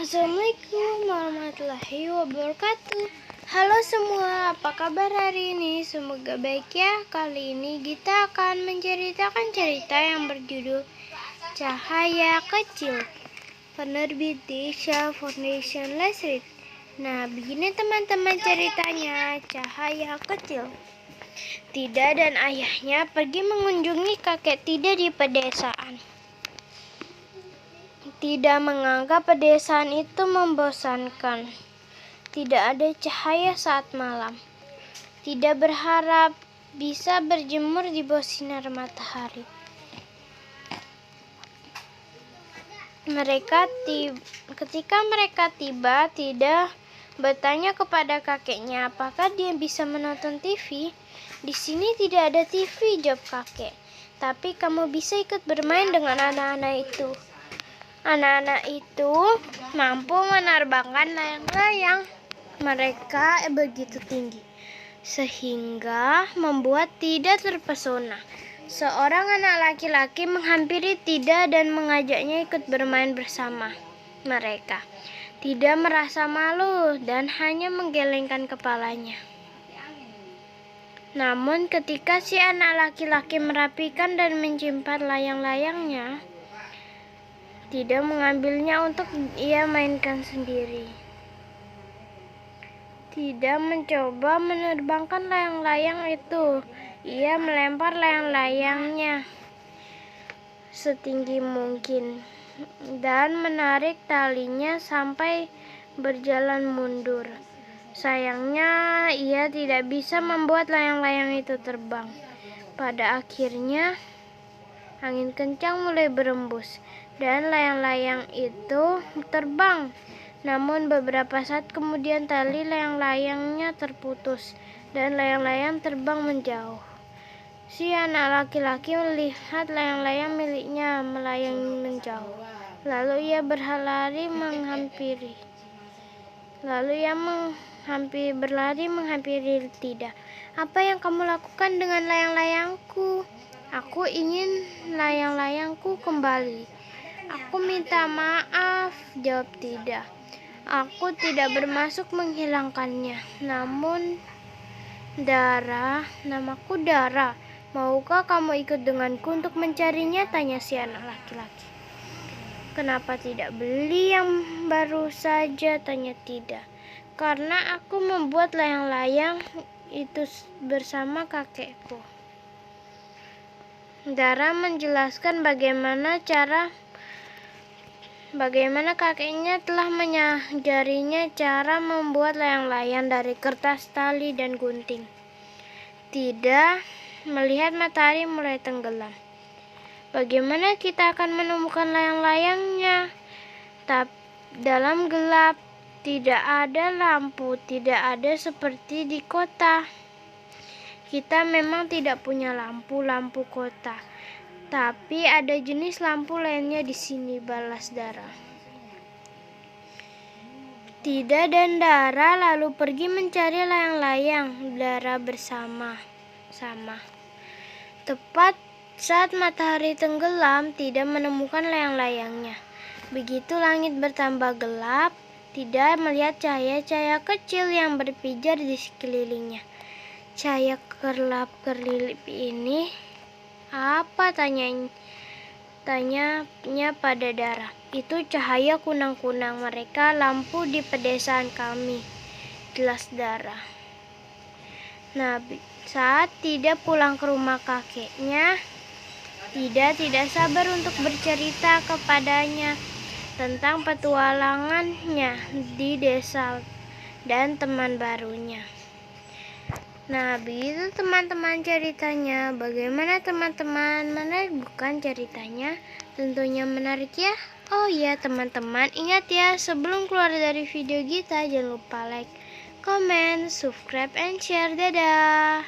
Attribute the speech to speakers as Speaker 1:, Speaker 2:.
Speaker 1: Assalamualaikum warahmatullahi wabarakatuh. Halo semua, apa kabar hari ini? Semoga baik ya. Kali ini kita akan menceritakan cerita yang berjudul Cahaya Kecil, penerbit Disha Foundation Lesrit. Nah, begini teman-teman ceritanya. Cahaya Kecil. Tida dan ayahnya pergi mengunjungi kakek Tida di pedesaan. Tida menganggap pedesaan itu membosankan. Tidak ada cahaya saat malam. Tida berharap bisa berjemur di bawah sinar matahari. Ketika mereka tiba, Tida bertanya kepada kakeknya apakah dia bisa menonton TV. Di sini tidak ada TV, jawab kakek. Tapi kamu bisa ikut bermain dengan anak-anak itu. Anak-anak itu mampu menerbangkan layang-layang. Mereka begitu tinggi, sehingga membuat Tida terpesona. Seorang anak laki-laki menghampiri Tida dan mengajaknya ikut bermain bersama mereka. Tida merasa malu dan hanya menggelengkan kepalanya. Namun ketika si anak laki-laki merapikan dan menyimpan layang-layangnya, Tida mengambilnya untuk ia mainkan sendiri. Tida mencoba menerbangkan layang-layang itu. Ia melempar layang-layangnya setinggi mungkin dan menarik talinya sampai berjalan mundur. Sayangnya, ia tidak bisa membuat layang-layang itu terbang. Pada akhirnya, angin kencang mulai berembus dan layang-layang itu terbang. Namun beberapa saat kemudian tali layang-layangnya terputus dan layang-layang terbang menjauh. Si anak laki-laki melihat layang-layang miliknya melayang menjauh. Lalu ia berlari menghampiri Tida. Apa yang kamu lakukan dengan layang-layangku? Aku ingin layang-layangku kembali. Aku minta maaf, jawab Tida. Aku tidak bermaksud menghilangkannya. Namun, namaku Dara. Maukah kamu ikut denganku untuk mencarinya? Tanya si anak laki-laki. Kenapa tidak beli yang baru saja? Tanya Tida. Karena aku membuat layang-layang itu bersama kakekku. Dara menjelaskan bagaimana kakeknya telah mengajarinya cara membuat layang-layang dari kertas, tali, dan gunting. Tida melihat matahari mulai tenggelam. Bagaimana kita akan menemukan layang-layangnya? Dalam gelap, tidak ada lampu, tidak ada seperti di kota. Kita memang tidak punya lampu kota. Tapi ada jenis lampu lainnya di sini, balas Dara. Tida dan Dara lalu pergi mencari layang-layang Dara bersama-sama. Tepat saat matahari tenggelam, Tida menemukan layang-layangnya. Begitu langit bertambah gelap, Tida melihat cahaya-cahaya kecil yang berpijar di sekelilingnya. Cahaya kerlap-kerlip ini apa? Tanyanya pada Dara. Itu cahaya kunang-kunang, mereka lampu di pedesaan kami, jelas Dara. Nah, saat Tida pulang ke rumah kakeknya, Tida tidak sabar untuk bercerita kepadanya tentang petualangannya di desa dan teman barunya. Nah, begitu teman-teman ceritanya. Bagaimana teman-teman? Menarik bukan ceritanya? Tentunya menarik ya. Oh iya teman-teman, ingat ya, sebelum keluar dari video kita jangan lupa like, comment, subscribe, and share. Dadah.